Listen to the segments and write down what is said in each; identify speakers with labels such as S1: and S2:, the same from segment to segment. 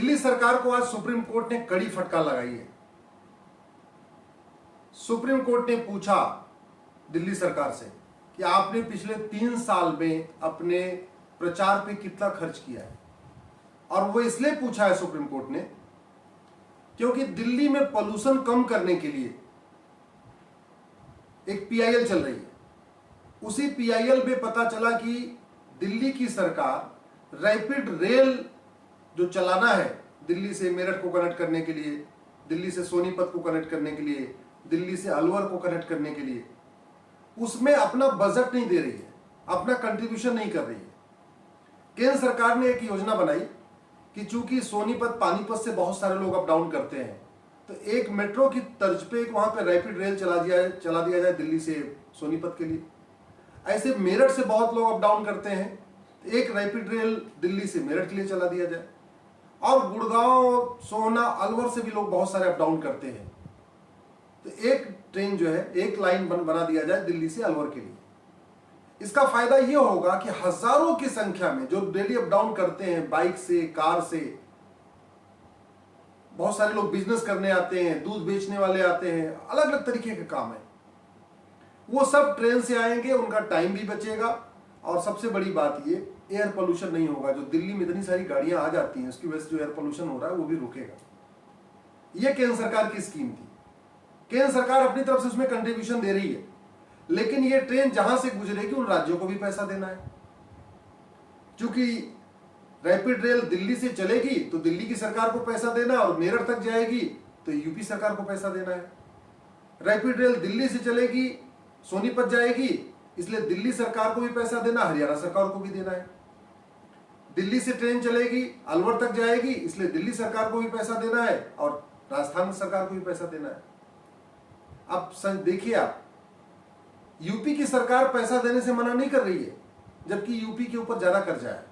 S1: दिल्ली सरकार को आज सुप्रीम कोर्ट ने कड़ी फटकार लगाई है। सुप्रीम कोर्ट ने पूछा दिल्ली सरकार से कि आपने पिछले 3 साल में अपने प्रचार पे कितना खर्च किया है। और वो इसलिए पूछा है सुप्रीम कोर्ट ने क्योंकि दिल्ली में पोल्यूशन कम करने के लिए एक पीआईएल चल रही है। उसी पीआईएल में पता चला कि दिल्ली की सरकार रैपिड रेल जो चलाना है, दिल्ली से मेरठ को कनेक्ट करने के लिए, दिल्ली से सोनीपत को कनेक्ट करने के लिए, दिल्ली से अलवर को कनेक्ट करने के लिए, उसमें अपना बजट नहीं दे रही है, अपना कंट्रीब्यूशन नहीं कर रही है। केंद्र सरकार ने एक योजना बनाई कि चूंकि सोनीपत पानीपत से बहुत सारे लोग अप डाउन करते हैं, तो एक मेट्रो की तर्ज पे एक वहां पे रैपिड रेल चला दिया जाए दिल्ली से सोनीपत के लिए। ऐसे मेरठ से बहुत लोग अप डाउन करते हैं, तो एक रैपिड रेल दिल्ली से मेरठ के लिए चला दिया जाए। और गुड़गांव, सोहना, अलवर से भी लोग बहुत सारे अप डाउन करते हैं, तो एक ट्रेन जो है, एक लाइन बना दिया जाए दिल्ली से अलवर के लिए। इसका फायदा यह होगा कि हजारों की संख्या में जो डेली अप डाउन करते हैं बाइक से, कार से, बहुत सारे लोग बिजनेस करने आते हैं, दूध बेचने वाले आते हैं, अलग अलग तरीके के काम है, वो सब ट्रेन से आएंगे, उनका टाइम भी बचेगा। और सबसे बड़ी बात ये, एयर पोल्यूशन नहीं होगा। जो दिल्ली में इतनी सारी गाड़ियां आ जाती हैं, उसकी वजह से जो एयर पोल्यूशन हो रहा है वो भी रुकेगा। ये केंद्र सरकार की स्कीम थी। केंद्र सरकार अपनी तरफ से उसमें कंट्रीब्यूशन दे रही है, लेकिन ये ट्रेन जहां से गुजरेगी उन राज्यों को भी पैसा देना है। क्योंकि रैपिड रेल दिल्ली से चलेगी तो दिल्ली की सरकार को पैसा देना, और मेरठ तक जाएगी तो यूपी सरकार को पैसा देना है। रैपिड रेल दिल्ली से चलेगी, सोनीपत जाएगी, इसलिए दिल्ली सरकार को भी पैसा देना, हरियाणा सरकार को भी देना है। दिल्ली से ट्रेन चलेगी, अलवर तक जाएगी, इसलिए दिल्ली सरकार को भी पैसा देना है और राजस्थान सरकार को भी पैसा देना है। अब देखिए आप, यूपी की सरकार पैसा देने से मना नहीं कर रही है, जबकि यूपी के ऊपर ज्यादा कर्जा है।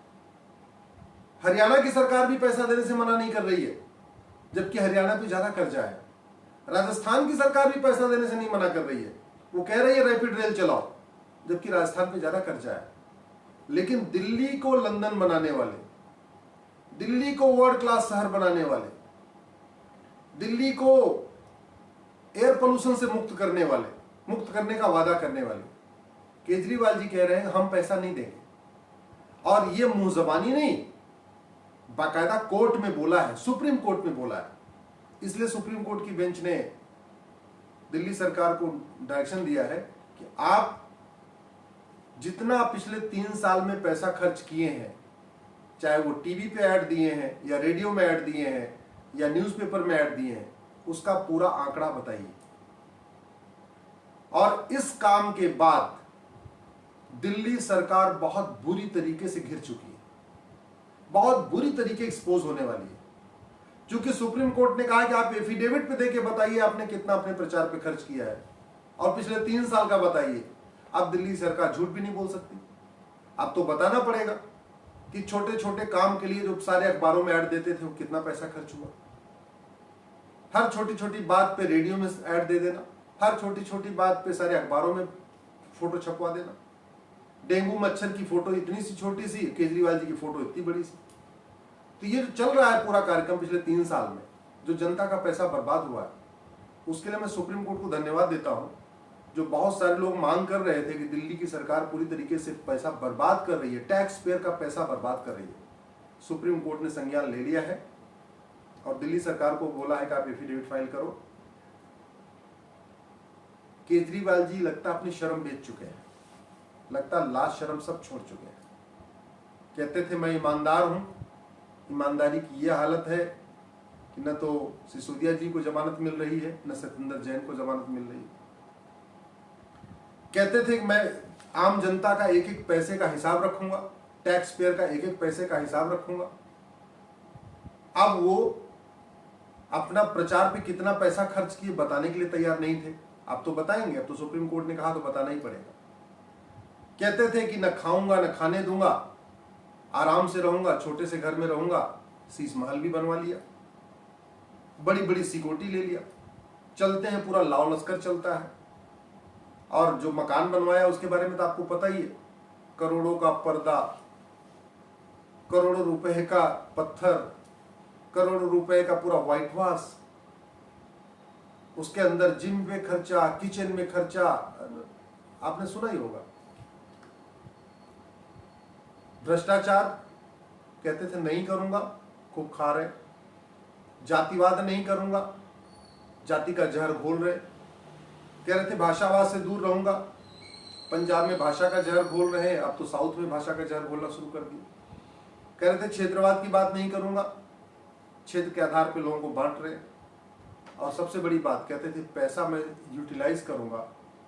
S1: हरियाणा की सरकार भी पैसा देने से मना नहीं कर रही है, जबकि हरियाणा पे ज्यादा कर्जा है। राजस्थान की सरकार भी पैसा देने से नहीं मना कर रही है, वो कह रही है रैपिड रेल चलाओ, जबकि राजस्थान पे ज्यादा कर्जा है। लेकिन दिल्ली को लंदन बनाने वाले, दिल्ली को वर्ल्ड क्लास शहर बनाने वाले, दिल्ली को एयर पोल्यूशन से मुक्त करने का वादा करने वाले केजरीवाल जी कह रहे हैं हम पैसा नहीं देंगे। और ये मुंह जबानी नहीं, बाकायदा कोर्ट में बोला है, सुप्रीम कोर्ट में बोला है। इसलिए सुप्रीम कोर्ट की बेंच ने दिल्ली सरकार को डायरेक्शन दिया है कि आप जितना पिछले 3 साल में पैसा खर्च किए हैं, चाहे वो टीवी पे ऐड दिए हैं या रेडियो में ऐड दिए हैं या न्यूज़पेपर में ऐड दिए हैं, उसका पूरा आंकड़ा बताइए। और इस काम के बाद दिल्ली सरकार बहुत बुरी तरीके से घिर चुकी है, बहुत बुरी तरीके एक्सपोज होने वाली है। क्योंकि सुप्रीम कोर्ट ने कहा कि आप एफिडेविट पे देके बताइए आपने कितना अपने प्रचार पे खर्च किया है, और पिछले 3 साल का बताइए। अब दिल्ली सरकार झूठ भी नहीं बोल सकती, अब तो बताना पड़ेगा कि छोटे छोटे काम के लिए जो सारे अखबारों में ऐड देते थे वो कितना पैसा खर्च हुआ। हर छोटी छोटी बात पे रेडियो में ऐड दे देना, हर छोटी छोटी बात पे सारे अखबारों में फोटो छपवा देना। डेंगू मच्छर की फोटो इतनी सी छोटी सी, केजरीवाल जी की फोटो इतनी बड़ी सी। तो ये जो चल रहा है पूरा कार्यक्रम पिछले 3 साल में, जो जनता का पैसा बर्बाद हुआ है, उसके लिए मैं सुप्रीम कोर्ट को धन्यवाद देता हूं। जो बहुत सारे लोग मांग कर रहे थे कि दिल्ली की सरकार पूरी तरीके से पैसा बर्बाद कर रही है, टैक्स पेयर का पैसा बर्बाद कर रही है, सुप्रीम कोर्ट ने संज्ञान ले लिया है और दिल्ली सरकार को बोला है कि आप एफिडेविट फाइल करो। केजरीवाल जी लगता अपनी शर्म बेच चुके हैं, लगता लाज शर्म सब छोड़ चुके हैं। कहते थे मैं ईमानदार हूं, ईमानदारी की यह हालत है कि न तो सिसोदिया जी को जमानत मिल रही है, न सत्येंद्र जैन को जमानत मिल रही है। कहते थे कि मैं आम जनता का एक एक पैसे का हिसाब रखूंगा, टैक्स पेयर का एक एक पैसे का हिसाब रखूंगा। अब वो अपना प्रचार पे कितना पैसा खर्च किए बताने के लिए तैयार नहीं थे। अब तो बताएंगे, अब तो सुप्रीम कोर्ट ने कहा तो बताना ही पड़ेगा। कहते थे कि न खाऊंगा न खाने दूंगा, आराम से रहूंगा, छोटे से घर में रहूंगा, शीश महल भी बनवा लिया, बड़ी बड़ी सिक्योरिटी ले लिया, चलते हैं, पूरा लाव लश्कर चलता है। और जो मकान बनवाया उसके बारे में तो आपको पता ही है, करोड़ों का पर्दा, करोड़ों रुपए का पत्थर, करोड़ों रुपए का पूरा व्हाइट वॉश, उसके अंदर जिम पे खर्चा, किचन में खर्चा, आपने सुना ही होगा। भ्रष्टाचार कहते थे नहीं करूंगा, खूब खा रहे। जातिवाद नहीं करूंगा, जाति का जहर घोल रहे। कह रहे थे भाषावाद से दूर रहूंगा, पंजाब में भाषा का जहर घोल रहे हैं, अब तो साउथ में भाषा का जहर घोलना शुरू कर दिया। कह रहे थे क्षेत्रवाद की बात नहीं करूंगा, क्षेत्र के आधार पर लोगों को बांट रहे। और सबसे बड़ी बात कहते थे पैसा मैं यूटिलाइज करूंगा,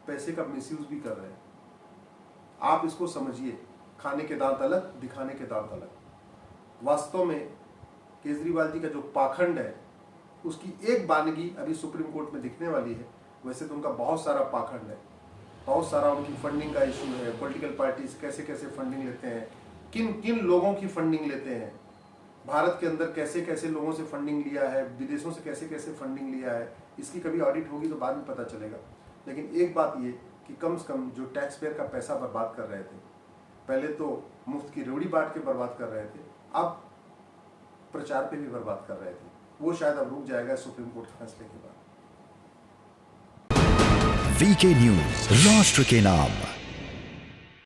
S1: पैसे का मिसयूज भी कर रहे हैं। आप इसको समझिए, खाने के दांत अलग, दिखाने के दांत अलग। वास्तव में केजरीवाल जी का जो पाखंड है, उसकी एक बानगी अभी सुप्रीम कोर्ट में दिखने वाली है। वैसे तो उनका बहुत सारा पाखंड है, बहुत सारा उनकी फंडिंग का इशू है। पॉलिटिकल पार्टीज कैसे कैसे फंडिंग लेते हैं, किन किन लोगों की फंडिंग लेते हैं, भारत के अंदर कैसे कैसे लोगों से फंडिंग लिया है, विदेशों से कैसे कैसे फंडिंग लिया है, इसकी कभी ऑडिट होगी तो बाद में पता चलेगा। लेकिन एक बात ये कि कम से कम जो टैक्स पेयर का पैसा बर्बाद कर रहे थे, पहले तो मुफ्त की रेवड़ी बांट के बर्बाद कर रहे थे, अब प्रचार पे भी बर्बाद कर रहे थे, वो शायद अब रुक जाएगा सुप्रीम कोर्ट के फैसले के बाद।
S2: वीके न्यूज, राष्ट्र के नाम।